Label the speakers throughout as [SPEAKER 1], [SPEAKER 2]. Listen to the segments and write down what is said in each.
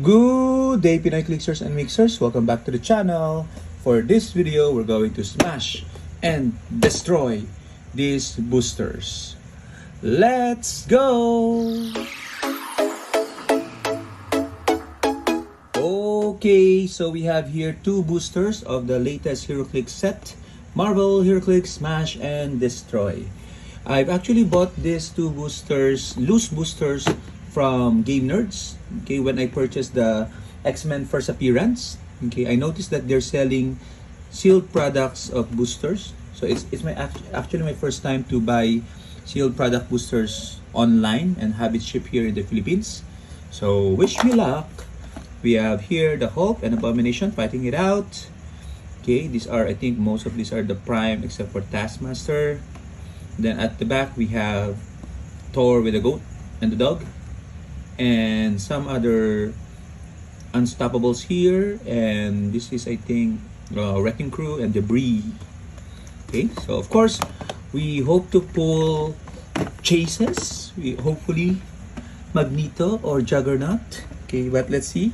[SPEAKER 1] Good day, Pinoy Clixers and Mixers. Welcome back to the channel. For this video, we're going to smash and destroy these boosters. Let's go! Okay, so we have here two boosters of the latest Heroclix set. Marvel Heroclix Smash and Destroy. I've actually bought these two boosters, loose boosters, from Game Nerds. Okay, when I purchased the X-Men First Appearance, okay, I noticed that they're selling sealed products of boosters. So it's actually my first time to buy sealed product boosters online and have it shipped here in the Philippines. So wish me luck. We have here the Hulk and Abomination fighting it out. Okay, these are, I think most of these are the Prime except for Taskmaster. Then at the back we have Thor with the goat and the dog, and some other Unstoppables here, and this is, I think, Wrecking Crew and Debris. Okay, so of course we hope to pull chases. We hopefully Magneto or Juggernaut. Okay, but let's see.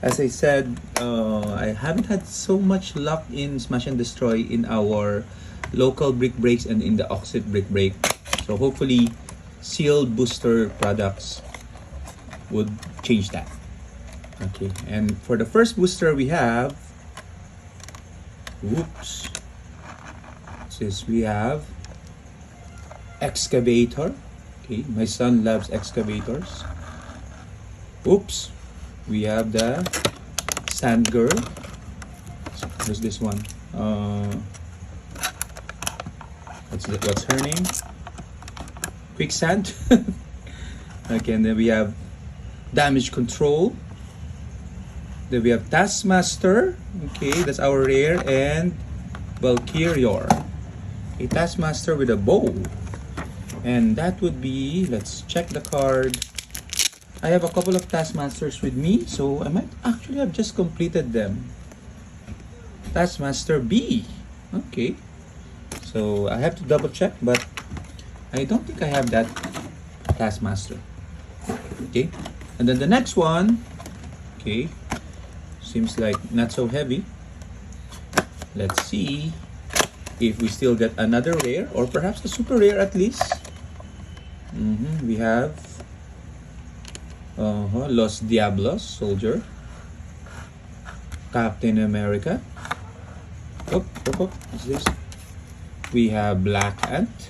[SPEAKER 1] As I said, I haven't had so much luck in Smash and Destroy in our local brick breaks and in the Oxid brick break. So hopefully sealed booster products would change that. Okay, and for the first booster we have, we have Excavator. Okay, my son loves excavators. We have the Sand Girl. Who's this one? What's her name? Quicksand. Okay, and then we have Damage Control. Then we have Taskmaster. Okay, that's our rare, and Valkyrior. A Taskmaster with a bow. And that would be, let's check the card. I have a couple of Taskmasters with me, so I might actually have just completed them. Taskmaster B. Okay. So I have to double check, but I don't think I have that Taskmaster. Okay. And then the next one, okay, seems like not so heavy. Let's see if we still get another rare, or perhaps a super rare at least. We have Los Diablos Soldier, Captain America. What's this? We have Black Ant.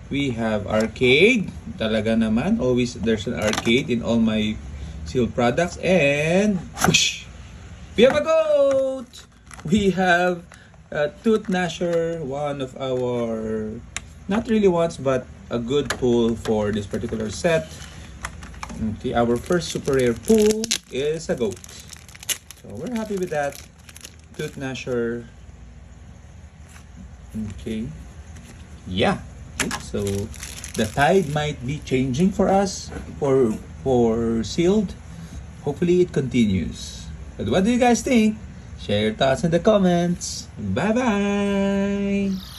[SPEAKER 1] We have Arcade. Talaga naman, always there's an arcade in all my sealed products. And whoosh, we have a goat. We have Tooth Gnasher, one of our, not really once, but a good pull for this particular set. Okay, our first super rare pull is a goat. So we're happy with that. Tooth Gnasher. Okay. Yeah. Okay, so the tide might be changing for us for sealed. Hopefully it continues. But what do you guys think? Share your thoughts in the comments. Bye bye.